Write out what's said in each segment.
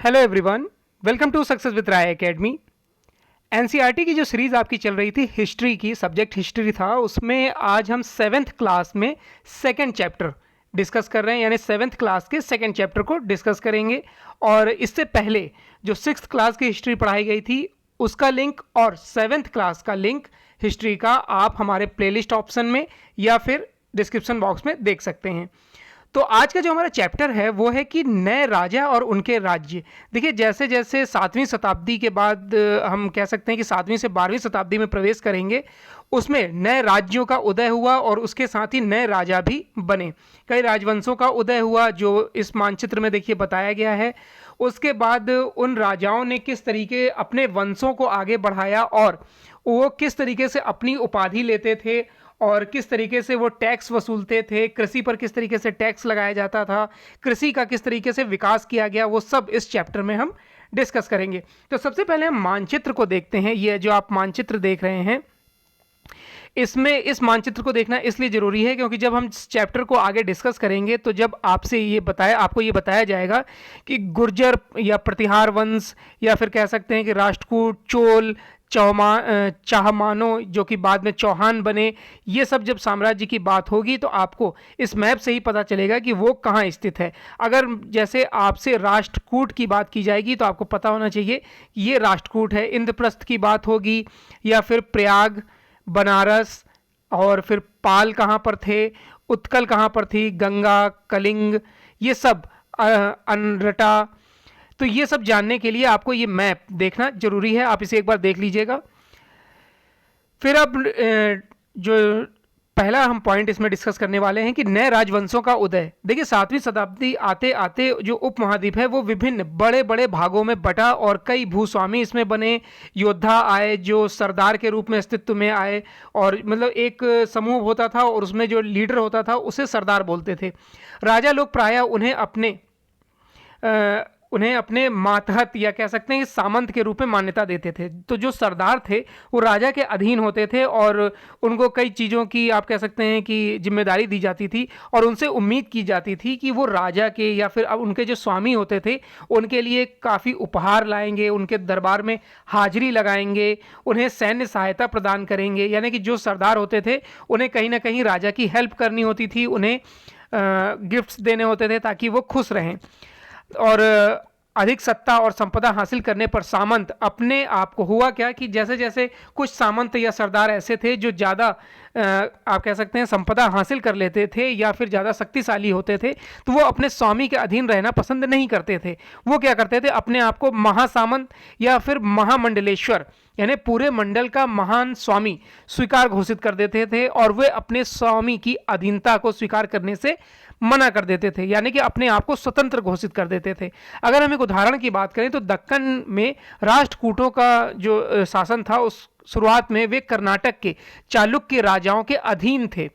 Hello everyone, welcome to success with Rai academy. NCERT की जो series आपकी चल रही थी हिस्ट्री की, सब्जेक्ट हिस्ट्री था, उसमें आज हम सेवेंथ क्लास में सेकंड चैप्टर डिस्कस कर रहे हैं, यानी सेवेंथ क्लास के सेकंड चैप्टर को डिस्कस करेंगे। और इससे पहले जो सिक्स्थ क्लास की हिस्ट्री पढ़ाई गई थी उसका लिंक और सेवेंथ क्लास का लिंक हिस्ट्री का आप हमारे प्लेलिस्ट ऑप्शन में या फिर डिस्क्रिप्शन बॉक्स में देख सकते हैं। तो आज का जो हमारा चैप्टर है वो है कि नए राजा और उनके राज्य। देखिए, जैसे जैसे 7वीं शताब्दी के बाद हम कह सकते हैं कि 7वीं से 12वीं शताब्दी में प्रवेश करेंगे, उसमें नए राज्यों का उदय हुआ और उसके साथ ही नए राजा भी बने। कई राजवंशों का उदय हुआ जो इस मानचित्र में देखिए बताया गया है। उसके बाद उन राजाओं ने किस तरीके अपने वंशों को आगे बढ़ाया और वो किस तरीके से अपनी उपाधि लेते थे और किस तरीके से वो टैक्स वसूलते थे, कृषि पर किस तरीके से टैक्स लगाया जाता था, कृषि का किस तरीके से विकास किया गया, वो सब इस चैप्टर में हम डिस्कस करेंगे। तो सबसे पहले हम मानचित्र को देखते हैं। ये जो आप मानचित्र देख रहे हैं, इसमें इस मानचित्र को देखना इसलिए ज़रूरी है क्योंकि जब हम इस चैप्टर को आगे डिस्कस करेंगे तो जब आपको ये बताया जाएगा कि गुर्जर या प्रतिहार वंश या फिर कह सकते हैं कि राष्ट्रकूट, चोल, चाहमानो जो कि बाद में चौहान बने, ये सब जब साम्राज्य की बात होगी तो आपको इस मैप से ही पता चलेगा कि वो कहाँ स्थित है। अगर जैसे आपसे राष्ट्रकूट की बात की जाएगी तो आपको पता होना चाहिए ये राष्ट्रकूट है। इंद्रप्रस्थ की बात होगी या फिर प्रयाग, बनारस, और फिर पाल कहाँ पर थे, उत्कल कहाँ पर थी, गंगा, कलिंग, ये सब, अनरटा। तो ये सब जानने के लिए आपको ये मैप देखना जरूरी है। आप इसे एक बार देख लीजिएगा। फिर अब जो पहला हम पॉइंट इसमें डिस्कस करने वाले हैं कि नए राजवंशों का उदय। देखिए, 7वीं शताब्दी आते आते जो उपमहाद्वीप है वो विभिन्न बड़े बड़े भागों में बटा और कई भूस्वामी इसमें बने, योद्धा आए जो सरदार के रूप में अस्तित्व में आए। और मतलब एक समूह होता था और उसमें जो लीडर होता था उसे सरदार बोलते थे। राजा लोग प्रायः उन्हें अपने मातहत या कह सकते हैं कि सामंत के रूप में मान्यता देते थे। तो जो सरदार थे वो राजा के अधीन होते थे और उनको कई चीज़ों की आप कह सकते हैं कि जिम्मेदारी दी जाती थी और उनसे उम्मीद की जाती थी कि वो राजा के या फिर अब उनके जो स्वामी होते थे उनके लिए काफ़ी उपहार लाएंगे, उनके दरबार में हाजिरी लगाएंगे, उन्हें सैन्य सहायता प्रदान करेंगे। यानी कि जो सरदार होते थे उन्हें कहीं ना कहीं राजा की हेल्प करनी होती थी, उन्हें गिफ्ट्स देने होते थे ताकि वो खुश रहें। और अधिक सत्ता और संपदा हासिल करने पर सामंत अपने आप को हुआ क्या कि जैसे जैसे कुछ सामंत या सरदार ऐसे थे जो ज़्यादा आप कह सकते हैं संपदा हासिल कर लेते थे या फिर ज़्यादा शक्तिशाली होते थे, तो वो अपने स्वामी के अधीन रहना पसंद नहीं करते थे। वो क्या करते थे, अपने आप को महासामंत या फिर महामंडलेश्वर यानी पूरे मंडल का महान स्वामी स्वीकार घोषित कर देते थे और वे अपने स्वामी की अधीनता को स्वीकार करने से मना कर देते थे, यानी कि अपने आप को स्वतंत्र घोषित कर देते थे। अगर हम एक उदाहरण की बात करें तो दक्कन में राष्ट्रकूटों का जो शासन था उस शुरुआत में वे कर्नाटक के चालुक्य राजाओं के अधीन थे।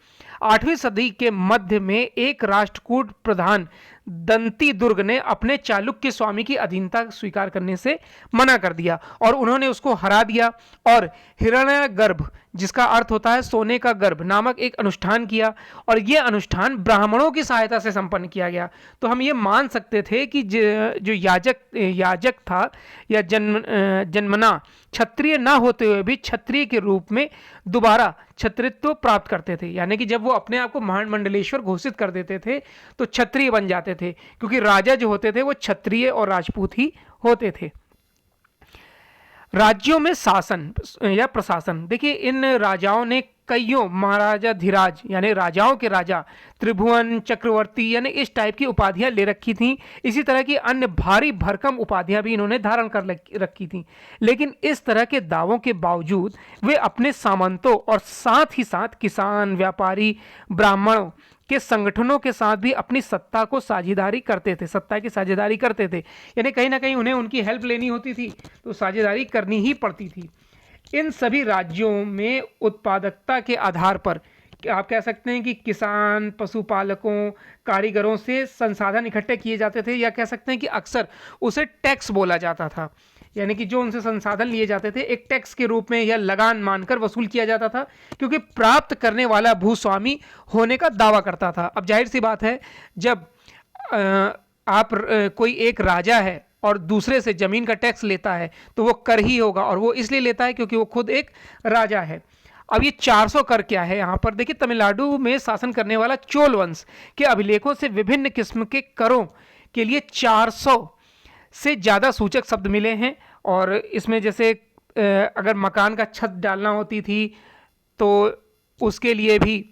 8वीं सदी के मध्य में एक राष्ट्रकूट प्रधान दंती दुर्ग ने अपने चालुक्य स्वामी की अधीनता स्वीकार करने से मना कर दिया और उन्होंने उसको हरा दिया और हिरण्यगर्भ, जिसका अर्थ होता है सोने का गर्भ, नामक एक अनुष्ठान किया और यह अनुष्ठान ब्राह्मणों की सहायता से संपन्न किया गया। तो हम ये मान सकते थे कि जो याजक था या जन्मना क्षत्रिय ना होते हुए भी क्षत्रिय के रूप में दोबारा क्षत्रित्व प्राप्त करते थे। यानी कि जब वो अपने आप को महामंडलेश्वर घोषित कर देते थे तो क्षत्रिय बन जाते थे, क्योंकि राजा जो होते थे वो क्षत्रिय और राजपूत ही होते थे। राज्यों में शासन या प्रशासन, देखिए इन राजाओं ने कईयों महाराजाधिराज यानी राजाओं के राजा, त्रिभुवन चक्रवर्ती यानी इस टाइप की उपाधियां ले रखी थीं। इसी तरह की अन्य भारी भरकम उपाधियां भी इन्होंने धारण कर रखी थीं। लेकिन इस तरह के दावों के बावजूद वे अपने सामंतों और साथ ही साथ किसान, व्यापारी, ब्राह्मणों के संगठनों के साथ भी अपनी सत्ता की साझेदारी करते थे। यानी कहीं ना कहीं उन्हें उनकी हेल्प लेनी होती थी तो साझेदारी करनी ही पड़ती थी। इन सभी राज्यों में उत्पादकता के आधार पर आप कह सकते हैं कि किसान, पशुपालकों, कारीगरों से संसाधन इकट्ठे किए जाते थे या कह सकते हैं कि अक्सर उसे टैक्स बोला जाता था। यानी कि जो उनसे संसाधन लिए जाते थे एक टैक्स के रूप में या लगान मानकर वसूल किया जाता था, क्योंकि प्राप्त करने वाला भूस्वामी होने का दावा करता था। अब जाहिर सी बात है, जब कोई एक राजा है और दूसरे से ज़मीन का टैक्स लेता है तो वो कर ही होगा, और वो इसलिए लेता है क्योंकि वो खुद एक राजा है। अब ये 400 कर क्या है, यहाँ पर देखिए तमिलनाडु में शासन करने वाला चोल वंश के अभिलेखों से विभिन्न किस्म के करों के लिए 400 से ज़्यादा सूचक शब्द मिले हैं। और इसमें जैसे अगर मकान का छत डालना होती थी तो उसके लिए भी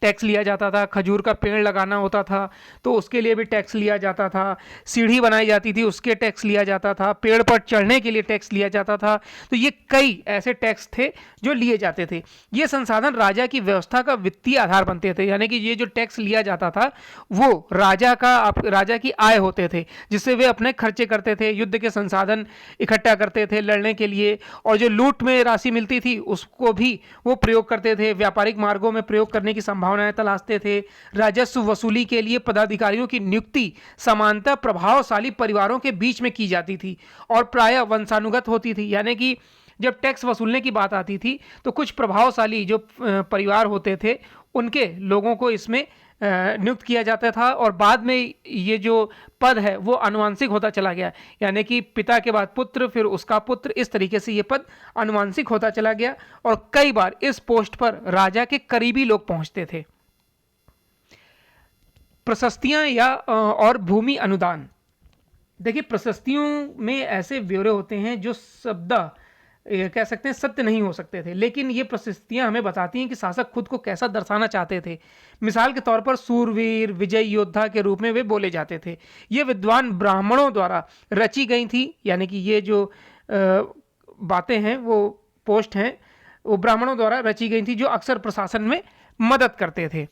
टैक्स लिया जाता था, खजूर का पेड़ लगाना होता था तो उसके लिए भी टैक्स लिया जाता था, सीढ़ी बनाई जाती थी उसके टैक्स लिया जाता था, पेड़ पर चढ़ने के लिए टैक्स लिया जाता था। तो ये कई ऐसे टैक्स थे जो लिए जाते थे। ये संसाधन राजा की व्यवस्था का वित्तीय आधार बनते थे, यानी कि ये जो टैक्स लिया जाता था वो राजा की आय होते थे, जिससे वे अपने खर्चे करते थे, युद्ध के संसाधन इकट्ठा करते थे लड़ने के लिए, और जो लूट में राशि मिलती थी उसको भी वो प्रयोग करते थे, व्यापारिक मार्गों में प्रयोग करने की संभावनाएं तलाशते थे। राजस्व वसूली के लिए पदाधिकारियों की नियुक्ति सामान्यतः प्रभावशाली परिवारों के बीच में की जाती थी और प्रायः वंशानुगत होती थी, यानी कि जब टैक्स वसूलने की बात आती थी तो कुछ प्रभावशाली जो परिवार होते थे उनके लोगों को इसमें नियुक्त किया जाता था, और बाद में ये जो पद है वो आनुवंशिक होता चला गया, यानी कि पिता के बाद पुत्र, फिर उसका पुत्र, इस तरीके से ये पद आनुवंशिक होता चला गया। और कई बार इस पोस्ट पर राजा के करीबी लोग पहुंचते थे। प्रशस्तियां या और भूमि अनुदान। देखिए प्रशस्तियों में ऐसे ब्यौरे होते हैं जो कह सकते हैं सत्य नहीं हो सकते थे, लेकिन ये प्रशस्तियां हमें बताती हैं कि शासक खुद को कैसा दर्शाना चाहते थे। मिसाल के तौर पर सूरवीर, विजय योद्धा के रूप में वे बोले जाते थे। ये विद्वान ब्राह्मणों द्वारा रची गई थी, यानी कि ये जो बातें हैं वो पोस्ट हैं वो ब्राह्मणों द्वारा रची गई थी जो अक्सर प्रशासन में मदद करते थे।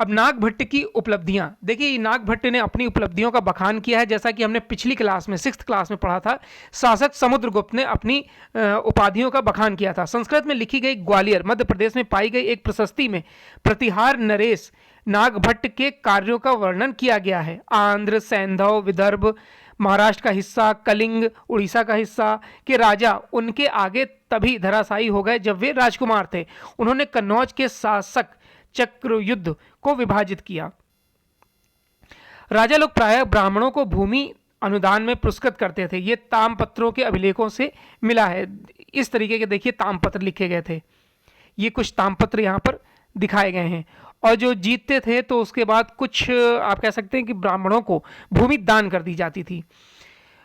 अब नागभट्ट की उपलब्धियां। देखिए नागभट्ट ने अपनी उपलब्धियों का बखान किया है, जैसा कि हमने पिछली क्लास में 6th क्लास में पढ़ा था। शासक समुद्रगुप्त ने अपनी उपाधियों का बखान किया था। संस्कृत में लिखी गई ग्वालियर मध्य प्रदेश में पाई गई एक प्रशस्ति में प्रतिहार नरेश नागभट्ट के कार्यों का वर्णन किया गया है। आंध्र, सैंधव, विदर्भ, महाराष्ट्र का हिस्सा, कलिंग, उड़ीसा का हिस्सा के राजा उनके आगे तभी धराशायी हो गए जब वे राजकुमार थे। उन्होंने कन्नौज के शासक चक्रयुद्ध को विभाजित किया। राजा लोग प्रायः ब्राह्मणों को भूमि अनुदान में पुरस्कृत करते थे। ये तामपत्रों के अभिलेखों से मिला है। इस तरीके के देखिए तामपत्र लिखे गए थे। ये कुछ तामपत्र यहाँ पर दिखाए गए हैं। और जो जीतते थे तो उसके बाद कुछ आप कह सकते हैं कि ब्राह्मणों को भूमि दान कर दी जाती थी।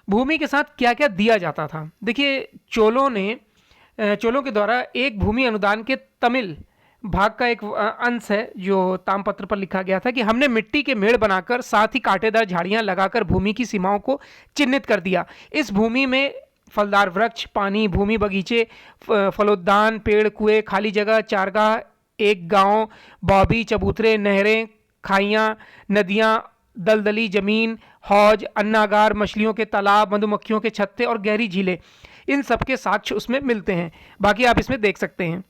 भूमि के साथ क्या क्या दिया जाता था। देखिए चोलों के द्वारा एक भूमि अनुदान के तमिल भाग का एक अंश है जो तामपत्र पर लिखा गया था कि हमने मिट्टी के मेड़ बनाकर साथ ही कांटेदार झाड़ियां लगाकर भूमि की सीमाओं को चिन्हित कर दिया। इस भूमि में फलदार वृक्ष, पानी, भूमि, बगीचे, फलोद्यान, पेड़, कुएं, खाली जगह, चारगाह, एक गांव, बौबी, चबूतरे, नहरें, खाइयां, नदियां, दलदली जमीन, हौज, अन्नागार, मछलियों के तालाब, मधुमक्खियों के छत्ते और गहरी झीलें, इन सबके साक्ष्य उसमें मिलते हैं। बाकी आप इसमें देख सकते हैं।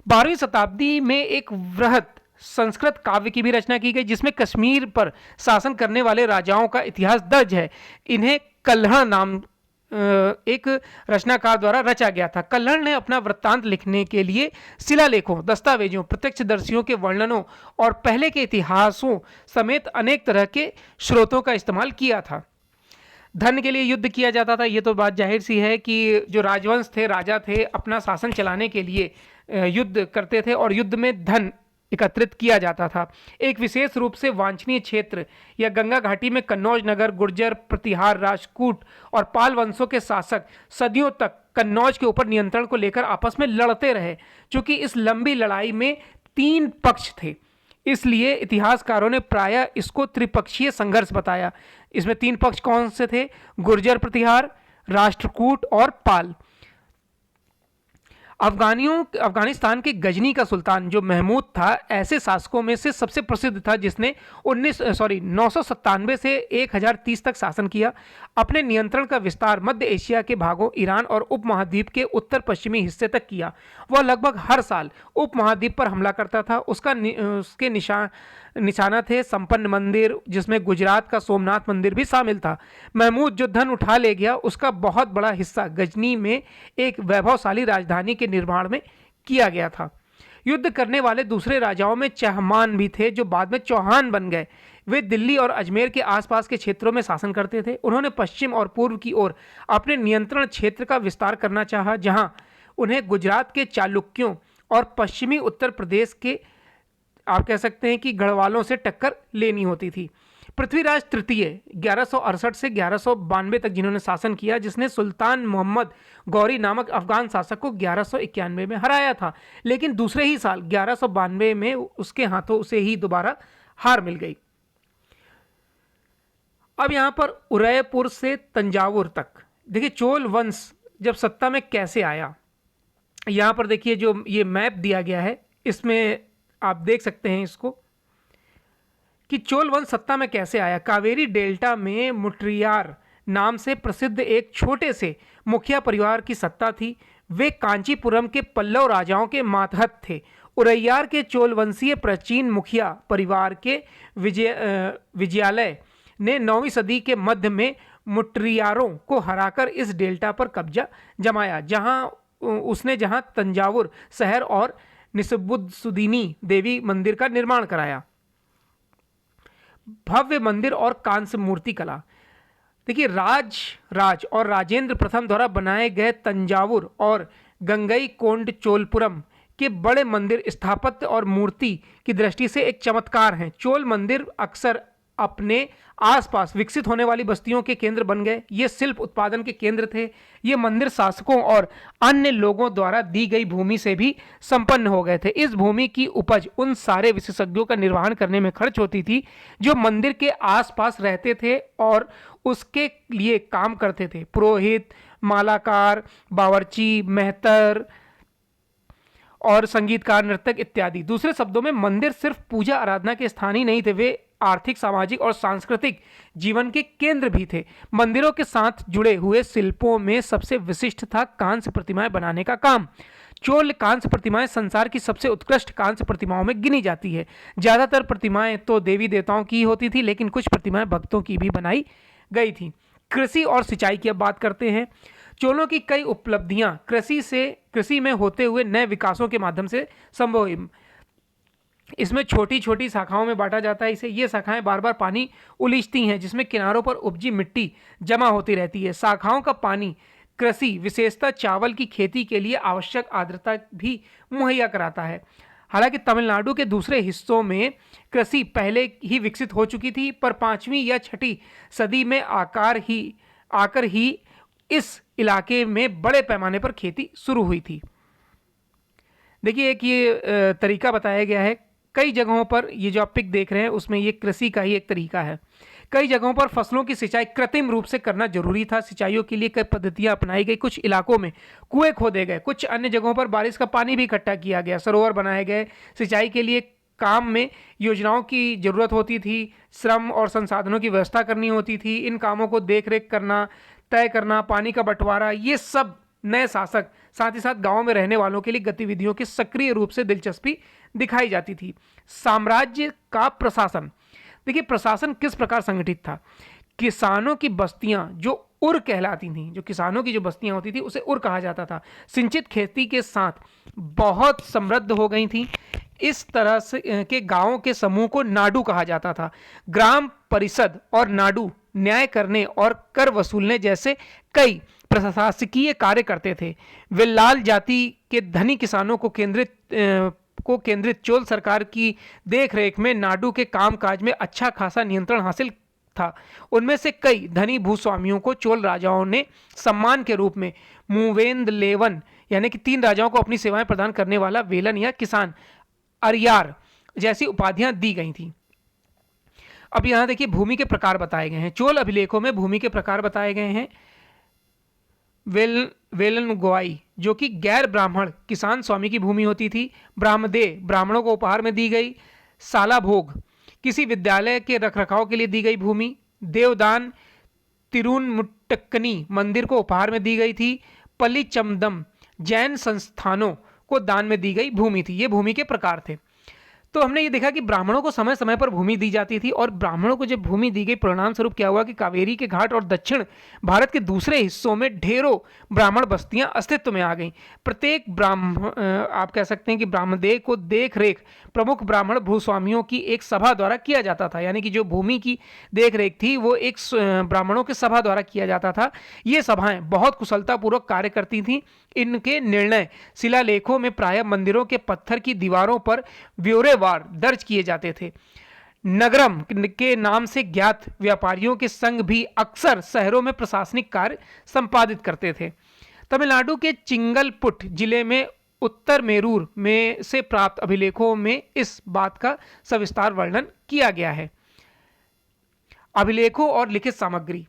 12वीं शताब्दी में एक वृहद संस्कृत काव्य की भी रचना की गई जिसमें कश्मीर पर शासन करने वाले राजाओं का इतिहास दर्ज है। इन्हें कल्हण नाम एक रचनाकार द्वारा रचा गया था। कल्हण ने अपना वृत्तांत लिखने के लिए शिलालेखों, दस्तावेजों, प्रत्यक्षदर्शियों के वर्णनों और पहले के इतिहासों समेत अनेक तरह के स्रोतों का इस्तेमाल किया था। धन के लिए युद्ध किया जाता था। ये तो बात जाहिर सी है कि जो राजवंश थे, राजा थे, अपना शासन चलाने के लिए युद्ध करते थे और युद्ध में धन एकत्रित किया जाता था। एक विशेष रूप से वांछनीय क्षेत्र या गंगा घाटी में कन्नौज नगर, गुर्जर, प्रतिहार, राजपूत और पाल वंशों के शासक सदियों तक कन्नौज के ऊपर नियंत्रण को लेकर आपस में लड़ते रहे। चूंकि इस लंबी लड़ाई में 3 पक्ष थे, इसलिए इतिहासकारों ने प्रायः इसको त्रिपक्षीय संघर्ष बताया। इसमें 3 पक्ष कौन से थे? गुर्जर प्रतिहार, राष्ट्रकूट और पाल। अफगानिस्तान के गजनी का सुल्तान जो महमूद था ऐसे शासकों में से सबसे प्रसिद्ध था जिसने 997 से 1030 तक शासन किया। अपने नियंत्रण का विस्तार मध्य एशिया के भागों, ईरान और उपमहाद्वीप के उत्तर पश्चिमी हिस्से तक किया। वह लगभग हर साल उपमहाद्वीप पर हमला करता था। उसके निशाना थे संपन्न मंदिर, जिसमें गुजरात का सोमनाथ मंदिर भी शामिल था। महमूद जो धन उठा ले गया उसका बहुत बड़ा हिस्सा गजनी में एक वैभवशाली राजधानी के निर्माण में किया गया था। युद्ध करने वाले दूसरे राजाओं में चहमान भी थे जो बाद में चौहान बन गए। वे दिल्ली और अजमेर के आसपास के क्षेत्रों में शासन करते थे। उन्होंने पश्चिम और पूर्व की ओर अपने नियंत्रण क्षेत्र का विस्तार करना चाहा, जहां उन्हें गुजरात के चालुक्यों और पश्चिमी उत्तर प्रदेश के, आप कह सकते हैं कि, गढ़वालों से टक्कर लेनी होती थी। पृथ्वीराज तृतीय 1168 से 1192 तक जिन्होंने शासन किया, जिसने सुल्तान मोहम्मद गौरी नामक अफगान शासक को 1191 में हराया था, लेकिन दूसरे ही साल 1192 में उसके हाथों उसे ही दोबारा हार मिल गई। अब यहां पर उदयपुर से तंजावुर तक देखिए चोल वंश जब सत्ता में कैसे आया। यहां पर देखिए जो ये मैप दिया गया है, इसमें आप देख सकते हैं इसको कि चोल वंश सत्ता में कैसे आया। कावेरी डेल्टा में मुट्रियार नाम से प्रसिद्ध एक छोटे से मुखिया परिवार की सत्ता थी। वे कांचीपुरम के पल्लव राजाओं के मातहत थे। उरैयार के चोल वंशीय प्राचीन मुखिया परिवार के विजयालय ने 9वीं सदी के मध्य में मुट्रियारों को हराकर इस डेल्टा पर कब्जा जमाया, जहां तंजावुर शहर और निसबुद्दीनी देवी मंदिर का निर्माण कराया। भव्य मंदिर और कांस्य मूर्ति कला। देखिए राज और राजेंद्र प्रथम द्वारा बनाए गए तंजावुर और गंगई कोंड चोलपुरम के बड़े मंदिर स्थापत्य और मूर्ति की दृष्टि से एक चमत्कार हैं। चोल मंदिर अक्सर अपने आसपास विकसित होने वाली बस्तियों के केंद्र बन गए। ये शिल्प उत्पादन के केंद्र थे। ये मंदिर शासकों और अन्य लोगों द्वारा दी गई भूमि से भी संपन्न हो गए थे। इस भूमि की उपज उन सारे विशेषज्ञों का निर्वहन करने में खर्च होती थी जो मंदिर के आसपास रहते थे और उसके लिए काम करते थे। पुरोहित, मालाकार, बावर्ची, मेहतर और संगीतकार, नर्तक इत्यादि। दूसरे शब्दों में मंदिर सिर्फ पूजा आराधना के स्थान ही नहीं थे, वे आर्थिक, सामाजिक और सांस्कृतिक जीवन के केंद्र भी थे। मंदिरों के साथ जुड़े हुए शिल्पों में सबसे विशिष्ट था कांस्य प्रतिमाएं बनाने का काम। चोल कांस्य प्रतिमाएं संसार की सबसे उत्कृष्ट कांस्य प्रतिमाओं में गिनी जाती है। ज्यादातर प्रतिमाएं तो देवी देवताओं की होती थी, लेकिन कुछ प्रतिमाएं भक्तों की भी बनाई गई थी। कृषि और सिंचाई की अब बात करते हैं। चोलों की कई उपलब्धियां कृषि में होते हुए नए विकासों के माध्यम से संभव हुई। इसमें छोटी छोटी शाखाओं में बांटा जाता है इसे। ये शाखाएं बार बार पानी उलीचती हैं, जिसमें किनारों पर उपजी मिट्टी जमा होती रहती है। शाखाओं का पानी कृषि, विशेषतः चावल की खेती के लिए आवश्यक आर्द्रता भी मुहैया कराता है। हालांकि तमिलनाडु के दूसरे हिस्सों में कृषि पहले ही विकसित हो चुकी थी, पर 5वीं या 6ठी सदी में आकर ही इस इलाके में बड़े पैमाने पर खेती शुरू हुई थी। देखिए एक ये तरीका बताया गया है। कई जगहों पर ये जो आप पिक देख रहे हैं उसमें ये कृषि का ही एक तरीका है। कई जगहों पर फसलों की सिंचाई कृत्रिम रूप से करना जरूरी था। सिंचाइयों के लिए कई पद्धतियां अपनाई गई। कुछ इलाकों में कुएं खोदे गए, कुछ अन्य जगहों पर बारिश का पानी भी इकट्ठा किया गया, सरोवर बनाए गए। सिंचाई के लिए काम में योजनाओं की जरूरत होती थी, श्रम और संसाधनों की व्यवस्था करनी होती थी। इन कामों को देख रेख करना, तय करना, पानी का बंटवारा, ये सब नए शासक, साथ ही साथ गांव में रहने वालों के लिए गतिविधियों की सक्रिय रूप से दिलचस्पी दिखाई जाती थी। साम्राज्य का प्रशासन। देखिए प्रशासन किस प्रकार संगठित था। किसानों की बस्तियां जो उर कहलाती थीं, जो किसानों की जो बस्तियां होती थी उसे उर कहा जाता था, सिंचित खेती के साथ बहुत समृद्ध हो गई थी। इस तरह से के गांवों के समूह को नाडु कहा जाता था। ग्राम परिषद और नाडु न्याय करने और कर वसूलने जैसे कई प्रशासकीय कार्य करते थे। विल्लाल जाति के धनी किसानों को केंद्रित चोल सरकार की देखरेख में नाडु के कामकाज में अच्छा खासा नियंत्रण हासिल था। उनमें से कई धनी भूस्वामियों को चोल राजाओं ने सम्मान के रूप में मूवेंदलेवन, यानी कि 3 राजाओं को अपनी सेवाएं प्रदान करने वाला वेलन या किसान, अरियार जैसी उपाधियां दी गई थी। अब यहां देखिए भूमि के प्रकार बताए गए हैं। चोल अभिलेखों में भूमि के प्रकार बताए गए हैं। वेलन गोवाई जो कि गैर ब्राह्मण किसान स्वामी की भूमि होती थी। ब्राह्मदेय ब्राह्मणों को उपहार में दी गई। साला भोग किसी विद्यालय के रखरखाव के लिए दी गई भूमि। देवदान तिरुनमुट्टक्कनी मंदिर को उपहार में दी गई थी। पल्लीचमदम जैन संस्थानों को दान में दी गई भूमि थी। ये भूमि के प्रकार थे। तो हमने ये देखा कि ब्राह्मणों को समय समय पर भूमि दी जाती थी, और ब्राह्मणों को जब भूमि दी गई, परिणाम स्वरूप क्या हुआ कि कावेरी के घाट और दक्षिण भारत के दूसरे हिस्सों में ढेरों ब्राह्मण बस्तियां अस्तित्व में आ गईं। प्रत्येक आप कह सकते हैं कि ब्राह्मणदेव को देख रेख प्रमुख ब्राह्मण भूस्वामियों की एक सभा द्वारा किया जाता था, यानी कि जो भूमि की देख रेख थी वो एक ब्राह्मणों की सभा द्वारा किया जाता था। ये सभाएं बहुत कुशलतापूर्वक कार्य करती थीं। इनके निर्णय शिलालेखों में प्रायः मंदिरों के पत्थर की दीवारों पर ब्यौरेवार दर्ज किए जाते थे। नगरम के नाम से ज्ञात व्यापारियों के संघ भी अक्सर शहरों में प्रशासनिक कार्य संपादित करते थे। तमिलनाडु के चिंगलपुट जिले में उत्तर मेरूर में से प्राप्त अभिलेखों में इस बात का सविस्तार वर्णन किया गया है। अभिलेखों और लिखित सामग्री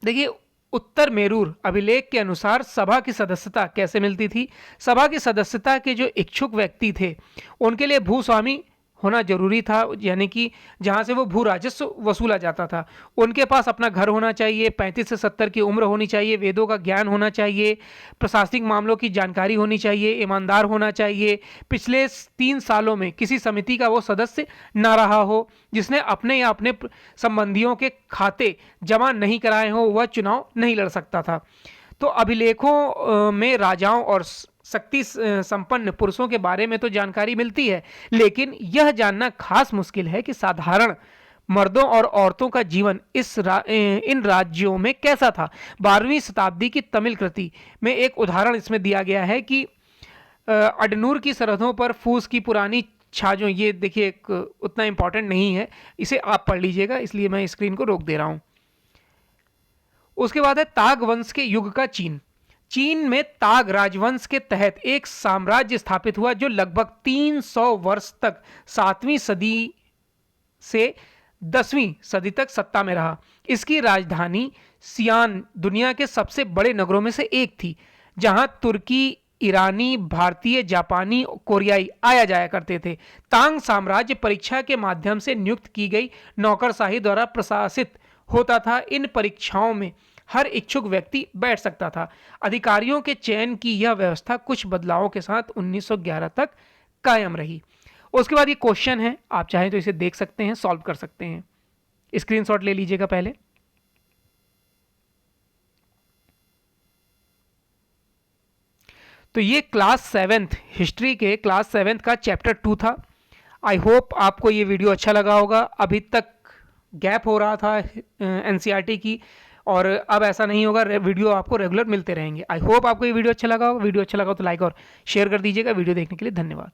देखिए, उत्तर मेरूर अभिलेख के अनुसार सभा की सदस्यता कैसे मिलती थी। सभा की सदस्यता के जो इच्छुक व्यक्ति थे उनके लिए भूस्वामी होना जरूरी था, यानी कि जहां से वो भू राजस्व वसूला जाता था। उनके पास अपना घर होना चाहिए, 35 से 70 की उम्र होनी चाहिए, वेदों का ज्ञान होना चाहिए, प्रशासनिक मामलों की जानकारी होनी चाहिए, ईमानदार होना चाहिए, पिछले 3 सालों में किसी समिति का वो सदस्य ना रहा हो, जिसने अपने या अपने संबंधियों के खाते जमा नहीं कराए हो, वह चुनाव नहीं लड़ सकता था। तो अभिलेखों में राजाओं और शक्ति संपन्न पुरुषों के बारे में तो जानकारी मिलती है, लेकिन यह जानना खास मुश्किल है कि साधारण मर्दों और औरतों का जीवन इन राज्यों में कैसा था। 12वीं शताब्दी की तमिल कृति में एक उदाहरण इसमें दिया गया है कि अडनूर की सरहदों पर फूस की पुरानी छाजों, ये देखिए उतना इंपॉर्टेंट नहीं है, इसे आप पढ़ लीजिएगा, इसलिए मैं स्क्रीन को रोक दे रहा हूं। उसके बाद है ताग वंश के युग का चीन। चीन में ताग राजवंश के तहत एक साम्राज्य स्थापित हुआ जो लगभग 300 वर्ष तक 7वीं सदी से 10वीं सदी तक सत्ता में रहा। इसकी राजधानी सियान दुनिया के सबसे बड़े नगरों में से एक थी, जहां तुर्की, ईरानी, भारतीय, जापानी, कोरियाई आया जाया करते थे। तांग साम्राज्य परीक्षा के माध्यम से नियुक्त की गई नौकरशाही द्वारा प्रशासित होता था। इन परीक्षाओं में हर इच्छुक व्यक्ति बैठ सकता था। अधिकारियों के चयन की यह व्यवस्था कुछ बदलावों के साथ 1911 तक कायम रही। उसके बाद ये क्वेश्चन है, आप चाहें तो इसे देख सकते हैं, सॉल्व कर सकते हैं। स्क्रीनशॉट ले लीजिएगा पहले। तो ये क्लास 7th हिस्ट्री के क्लास 7th का चैप्टर 2 था। आई होप आपको ये वीडियो अच्छा लगा होगा। अभी तक गैप हो रहा था एनसीईआरटी की, और अब ऐसा नहीं होगा, वीडियो आपको रेगुलर मिलते रहेंगे। आई होप आपको ये वीडियो अच्छा लगा होगा। वीडियो अच्छा लगा तो लाइक और शेयर कर दीजिएगा। वीडियो देखने के लिए धन्यवाद।